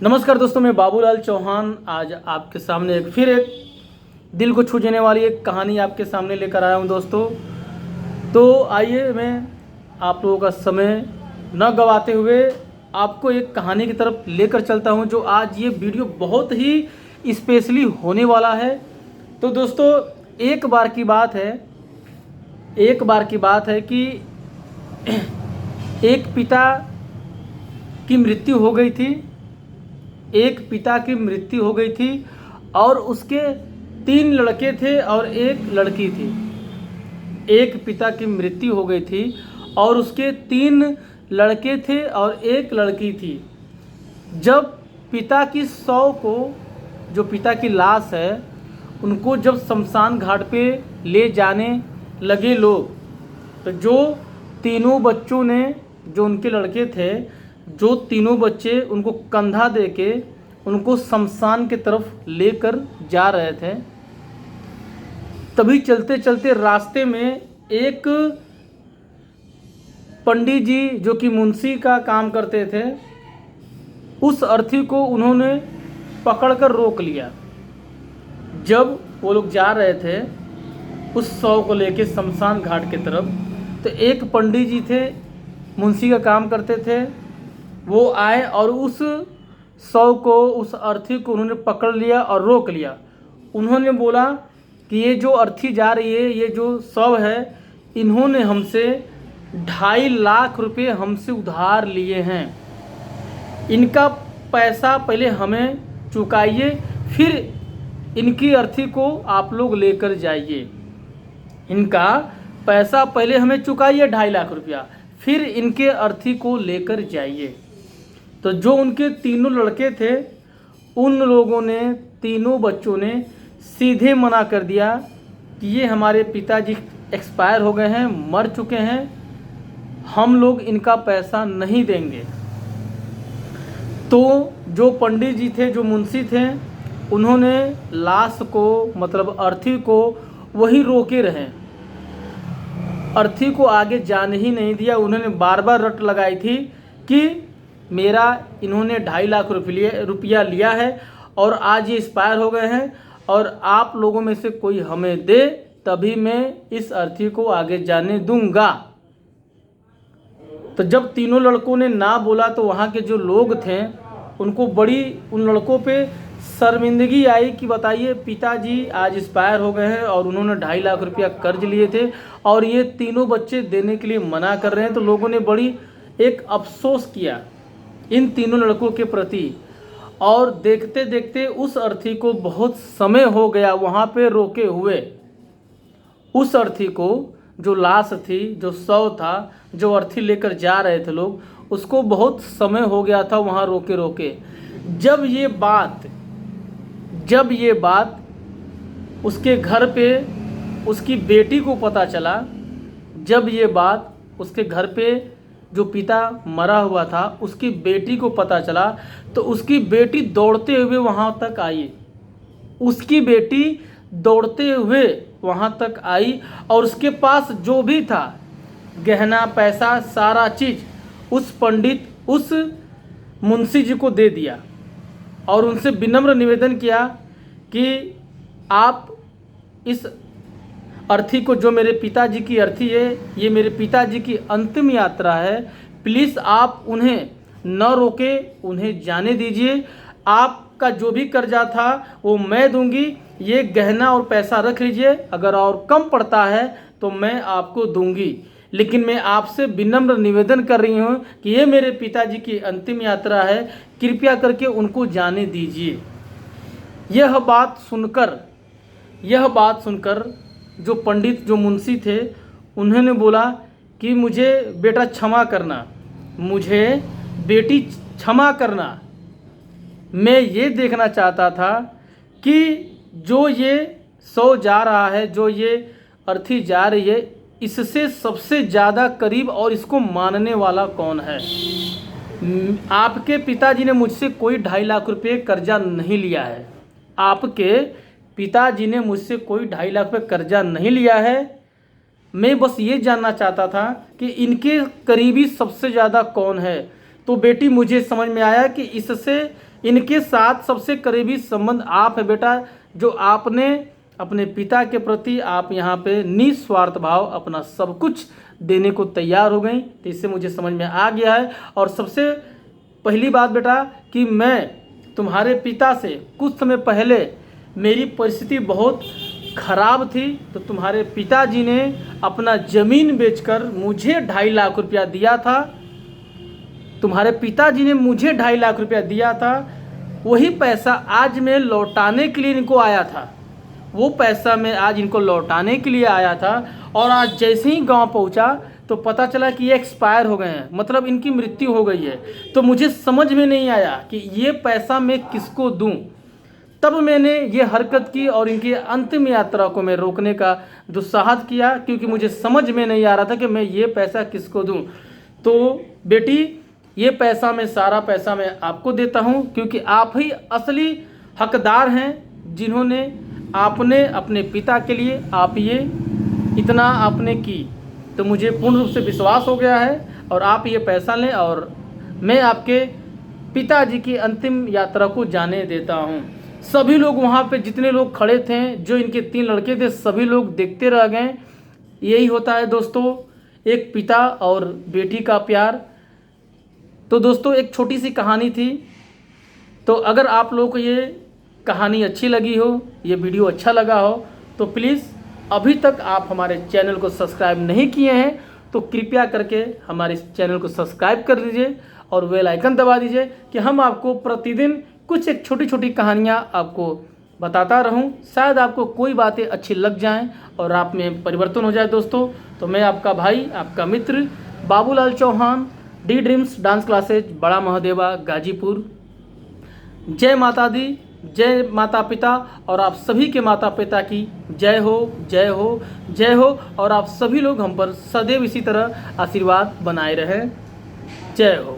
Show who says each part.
Speaker 1: नमस्कार दोस्तों, मैं बाबूलाल चौहान आज आपके सामने फिर एक दिल को छू जाने वाली एक कहानी आपके सामने लेकर आया हूं दोस्तों। तो आइए मैं आप लोगों का समय न गवाते हुए आपको एक कहानी की तरफ लेकर चलता हूं, जो आज ये वीडियो बहुत ही स्पेशली होने वाला है। तो दोस्तों एक बार की बात है कि एक पिता की मृत्यु हो गई थी और उसके 3 लड़के थे और 1 लड़की थी। एक पिता की मृत्यु हो गई थी और उसके 3 लड़के थे और 1 लड़की थी। जब पिता की शव को, जो पिता की लाश है, उनको जब शमशान घाट पे ले जाने लगे लोग, तो जो तीनों बच्चों ने, जो उनके लड़के थे, जो तीनों बच्चे उनको कंधा देके उनको शमशान की तरफ लेकर जा रहे थे। तभी चलते चलते रास्ते में एक पंडित जी, जो कि मुंशी का काम करते थे, उस अर्थी को उन्होंने पकड़कर रोक लिया। जब वो लोग जा रहे थे उस शव को लेके शमशान घाट की तरफ, तो एक पंडित जी थे, मुंशी का काम करते थे, वो आए और उस शव को, उस अर्थी को उन्होंने पकड़ लिया और रोक लिया। उन्होंने बोला कि ये जो अर्थी जा रही है, ये जो शव है, इन्होंने हमसे 2.5 लाख रुपए हमसे उधार लिए हैं। इनका पैसा पहले हमें चुकाइए, फिर इनकी अर्थी को आप लोग लेकर जाइए। इनका पैसा पहले हमें चुकाइए 2.5 लाख रुपया, फिर इनके अर्थी को लेकर जाइए। तो जो उनके तीनों लड़के थे, उन लोगों ने, तीनों बच्चों ने सीधे मना कर दिया कि ये हमारे पिताजी एक्सपायर हो गए हैं, मर चुके हैं, हम लोग इनका पैसा नहीं देंगे। तो जो पंडित जी थे, जो मुंशी थे, उन्होंने लाश को, मतलब अर्थी को वहीं रोके रहे, अर्थी को आगे जाने ही नहीं दिया। उन्होंने बार बार रट लगाई थी कि मेरा इन्होंने 2.5 लाख रुपया लिया है और आज ये एक्सपायर हो गए हैं, और आप लोगों में से कोई हमें दे, तभी मैं इस अर्थी को आगे जाने दूंगा। तो जब तीनों लड़कों ने ना बोला, तो वहाँ के जो लोग थे उनको बड़ी, उन लड़कों पे शर्मिंदगी आई कि बताइए, पिताजी आज एक्सपायर हो गए हैं और उन्होंने 2.5 लाख रुपया कर्ज लिए थे और ये तीनों बच्चे देने के लिए मना कर रहे हैं। तो लोगों ने बड़ी एक अफसोस किया इन तीनों लड़कों के प्रति, और देखते देखते उस अर्थी को बहुत समय हो गया वहाँ पे रोके हुए। उस अर्थी को, जो लाश थी, जो शव था, जो अर्थी लेकर जा रहे थे लोग, उसको बहुत समय हो गया था वहाँ रोके रोके। जब ये बात उसके घर पे उसकी बेटी को पता चला, जब ये बात उसके घर पे जो पिता मरा हुआ था उसकी बेटी को पता चला, तो उसकी बेटी दौड़ते हुए वहाँ तक आई। और उसके पास जो भी था, गहना, पैसा, सारा चीज़ उस मुंशी जी को दे दिया और उनसे विनम्र निवेदन किया कि आप इस अर्थी को, जो मेरे पिताजी की अर्थी है, ये मेरे पिताजी की अंतिम यात्रा है, प्लीज़ आप उन्हें न रोके, उन्हें जाने दीजिए। आपका जो भी कर्जा था वो मैं दूंगी, ये गहना और पैसा रख लीजिए, अगर और कम पड़ता है तो मैं आपको दूंगी, लेकिन मैं आपसे विनम्र निवेदन कर रही हूँ कि ये मेरे पिताजी की अंतिम यात्रा है, कृपया करके उनको जाने दीजिए। यह बात सुनकर जो पंडित, जो मुंशी थे, उन्होंने बोला कि मुझे बेटा क्षमा करना, मुझे बेटी क्षमा करना। मैं ये देखना चाहता था कि जो ये शव जा रहा है, जो ये अर्थी जा रही है, इससे सबसे ज़्यादा करीब और इसको मानने वाला कौन है। आपके पिताजी ने मुझसे कोई 2.5 लाख रुपये कर्जा नहीं लिया है। आपके पिताजी ने मुझसे कोई 2.5 लाख रुपये कर्जा नहीं लिया है। मैं बस ये जानना चाहता था कि इनके करीबी सबसे ज़्यादा कौन है। तो बेटी, मुझे समझ में आया कि इनके साथ सबसे करीबी संबंध आप है बेटा, जो आपने अपने पिता के प्रति आप यहाँ पे निस्वार्थ भाव अपना सब कुछ देने को तैयार हो गई। तो इससे मुझे समझ में आ गया है। और सबसे पहली बात बेटा कि मैं तुम्हारे पिता से कुछ समय पहले मेरी परिस्थिति बहुत खराब थी, तो तुम्हारे पिताजी ने अपना ज़मीन बेचकर मुझे 2.5 लाख रुपया दिया था। तुम्हारे पिताजी ने मुझे 2.5 लाख रुपया दिया था। वही पैसा आज मैं लौटाने के लिए इनको आया था, वो पैसा मैं आज इनको लौटाने के लिए आया था। और आज जैसे ही गांव पहुंचा तो पता चला कि ये एक्सपायर हो गए हैं, मतलब इनकी मृत्यु हो गई है। तो मुझे समझ में नहीं आया कि ये पैसा मैं किसको दूं। तब मैंने ये हरकत की और इनकी अंतिम यात्रा को मैं रोकने का दुस्साहस किया, क्योंकि मुझे समझ में नहीं आ रहा था कि मैं ये पैसा किसको दूं। तो बेटी, ये पैसा मैं सारा पैसा मैं आपको देता हूं, क्योंकि आप ही असली हकदार हैं, जिन्होंने आपने अपने पिता के लिए आप ये इतना आपने की। तो मुझे पूर्ण रूप से विश्वास हो गया है और आप ये पैसा लें और मैं आपके पिताजी की अंतिम यात्रा को जाने देता हूँ। सभी लोग वहाँ पे जितने लोग खड़े थे, जो इनके 3 लड़के थे, सभी लोग देखते रह गए। यही होता है दोस्तों, एक पिता और बेटी का प्यार। तो दोस्तों, एक छोटी सी कहानी थी। तो अगर आप लोगों को ये कहानी अच्छी लगी हो, ये वीडियो अच्छा लगा हो, तो प्लीज़ अभी तक आप हमारे चैनल को सब्सक्राइब नहीं किए हैं तो कृपया करके हमारे इस चैनल को सब्सक्राइब कर दीजिए और बेल आइकन दबा दीजिए, कि हम आपको प्रतिदिन कुछ एक छोटी छोटी कहानियाँ आपको बताता रहूं। शायद आपको कोई बातें अच्छी लग जाएं और आप में परिवर्तन हो जाए दोस्तों। तो मैं आपका भाई, आपका मित्र Babulal Chauhan, D dreams dance classes, Bada Mahadeva, Ghazipur. जय माता दी, जय माता पिता, और आप सभी के माता पिता की जय हो, जय हो, जय हो। और आप सभी लोग हम पर सदैव इसी तरह आशीर्वाद बनाए रहें। जय हो।